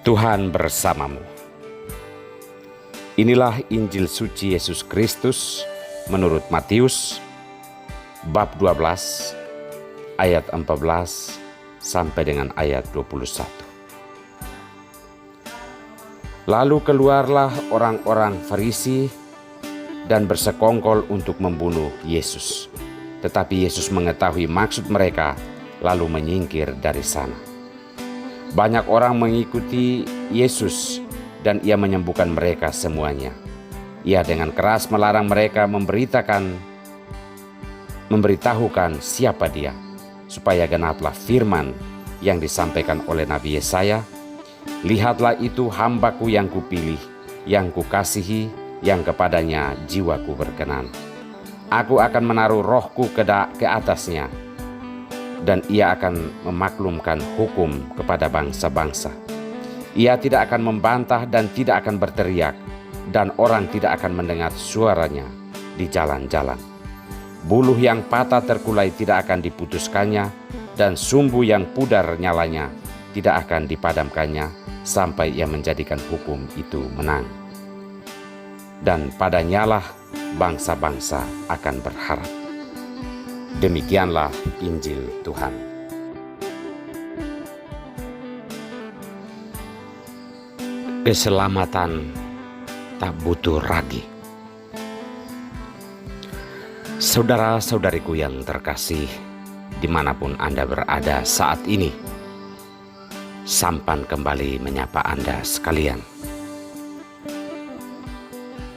Tuhan bersamamu. Inilah Injil suci Yesus Kristus menurut Matius bab 12 ayat 14 sampai dengan ayat 21. Lalu keluarlah orang-orang Farisi dan bersekongkol untuk membunuh Yesus. Tetapi Yesus mengetahui maksud mereka lalu menyingkir dari sana. Banyak orang mengikuti Yesus dan ia menyembuhkan mereka semuanya. Ia dengan keras melarang mereka memberitahukan siapa dia, supaya genaplah firman yang disampaikan oleh Nabi Yesaya, "Lihatlah itu hambaku yang kupilih, yang kukasihi, yang kepadanya jiwaku berkenan. Aku akan menaruh rohku ke atasnya, dan ia akan memaklumkan hukum kepada bangsa-bangsa. Ia tidak akan membantah dan tidak akan berteriak, dan orang tidak akan mendengar suaranya di jalan-jalan. Buluh yang patah terkulai tidak akan diputuskannya, dan sumbu yang pudar nyalanya tidak akan dipadamkannya, sampai ia menjadikan hukum itu menang. Dan padanyalah bangsa-bangsa akan berharap." Demikianlah Injil Tuhan. Keselamatan tak butuh ragi. Saudara-saudariku yang terkasih, dimanapun Anda berada saat ini, sampan kembali menyapa Anda sekalian.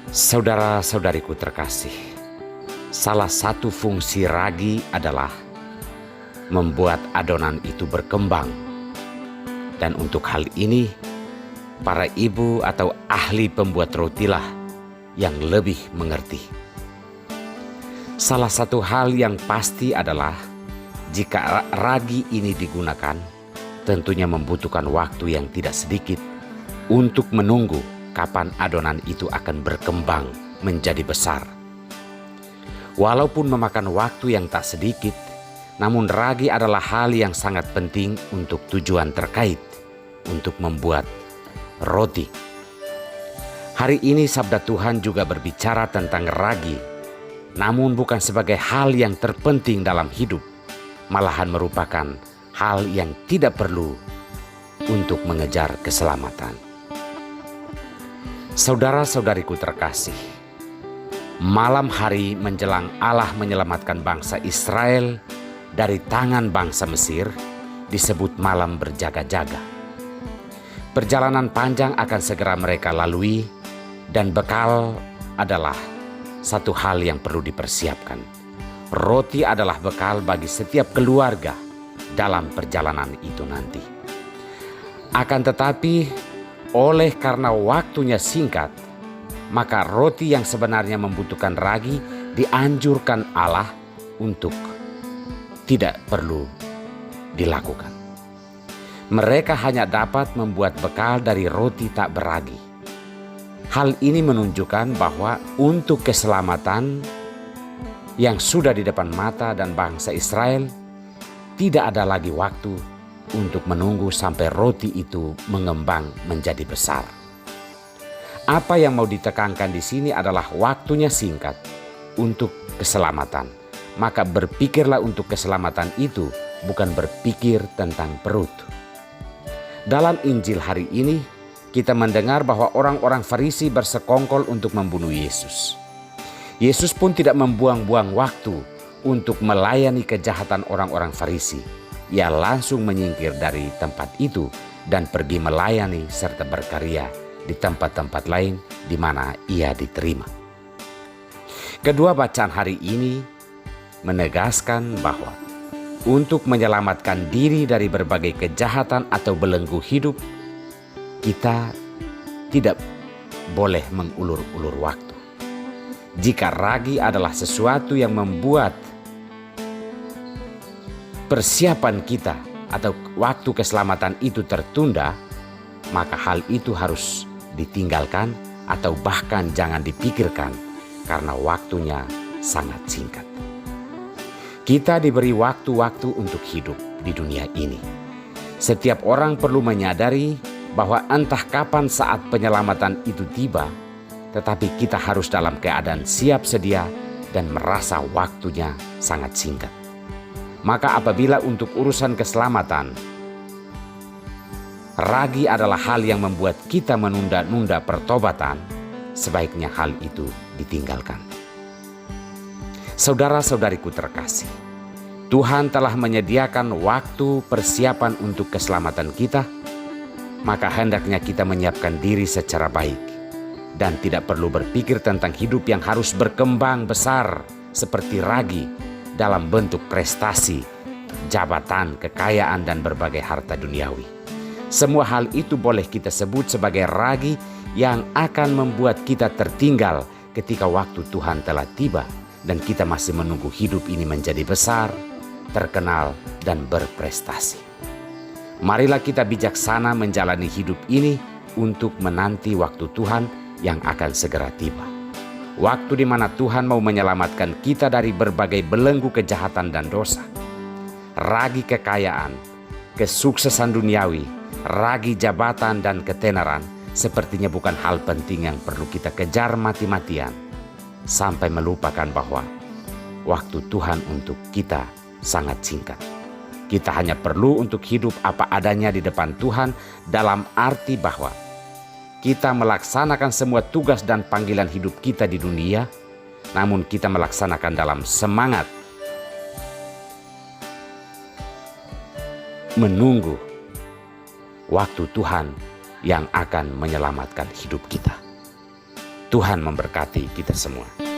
Saudara-saudariku terkasih, salah satu fungsi ragi adalah membuat adonan itu berkembang. Dan untuk hal ini, para ibu atau ahli pembuat rotilah yang lebih mengerti. Salah satu hal yang pasti adalah jika ragi ini digunakan, tentunya membutuhkan waktu yang tidak sedikit untuk menunggu kapan adonan itu akan berkembang menjadi besar. Walaupun memakan waktu yang tak sedikit, namun ragi adalah hal yang sangat penting untuk tujuan terkait, untuk membuat roti. Hari ini sabda Tuhan juga berbicara tentang ragi, namun bukan sebagai hal yang terpenting dalam hidup, malahan merupakan hal yang tidak perlu untuk mengejar keselamatan. Saudara-saudariku terkasih, malam hari menjelang Allah menyelamatkan bangsa Israel dari tangan bangsa Mesir disebut malam berjaga-jaga. Perjalanan panjang akan segera mereka lalui, dan bekal adalah satu hal yang perlu dipersiapkan. Roti adalah bekal bagi setiap keluarga dalam perjalanan itu nanti. Akan tetapi, oleh karena waktunya singkat, maka roti yang sebenarnya membutuhkan ragi dianjurkan Allah untuk tidak perlu dilakukan. Mereka hanya dapat membuat bekal dari roti tak beragi. Hal ini menunjukkan bahwa untuk keselamatan yang sudah di depan mata dan bangsa Israel, tidak ada lagi waktu untuk menunggu sampai roti itu mengembang menjadi besar. Apa yang mau ditekankan di sini adalah waktunya singkat untuk keselamatan. Maka berpikirlah untuk keselamatan itu, bukan berpikir tentang perut. Dalam Injil hari ini, kita mendengar bahwa orang-orang Farisi bersekongkol untuk membunuh Yesus. Yesus pun tidak membuang-buang waktu untuk melayani kejahatan orang-orang Farisi. Ia langsung menyingkir dari tempat itu dan pergi melayani serta berkarya di tempat-tempat lain di mana ia diterima. Kedua bacaan hari ini menegaskan bahwa untuk menyelamatkan diri dari berbagai kejahatan atau belenggu hidup, kita tidak boleh mengulur-ulur waktu. Jika ragi adalah sesuatu yang membuat persiapan kita atau waktu keselamatan itu tertunda, maka hal itu harus ditinggalkan atau bahkan jangan dipikirkan karena waktunya sangat singkat. Kita diberi waktu-waktu untuk hidup di dunia ini. Setiap orang perlu menyadari bahwa entah kapan saat penyelamatan itu tiba, tetapi kita harus dalam keadaan siap sedia dan merasa waktunya sangat singkat. Maka apabila untuk urusan keselamatan, ragi adalah hal yang membuat kita menunda-nunda pertobatan, sebaiknya hal itu ditinggalkan. Saudara-saudariku terkasih, Tuhan telah menyediakan waktu persiapan untuk keselamatan kita, maka hendaknya kita menyiapkan diri secara baik dan tidak perlu berpikir tentang hidup yang harus berkembang besar seperti ragi dalam bentuk prestasi, jabatan, kekayaan, dan berbagai harta duniawi. Semua hal itu boleh kita sebut sebagai ragi yang akan membuat kita tertinggal ketika waktu Tuhan telah tiba dan kita masih menunggu hidup ini menjadi besar, terkenal, dan berprestasi. Marilah kita bijaksana menjalani hidup ini untuk menanti waktu Tuhan yang akan segera tiba. Waktu di mana Tuhan mau menyelamatkan kita dari berbagai belenggu kejahatan dan dosa. Ragi kekayaan, kesuksesan duniawi, ragi jabatan dan ketenaran sepertinya bukan hal penting yang perlu kita kejar mati-matian sampai melupakan bahwa waktu Tuhan untuk kita sangat singkat. Kita hanya perlu untuk hidup apa adanya di depan Tuhan, dalam arti bahwa kita melaksanakan semua tugas dan panggilan hidup kita di dunia, namun kita melaksanakan dalam semangat menunggu waktu Tuhan yang akan menyelamatkan hidup kita. Tuhan memberkati kita semua.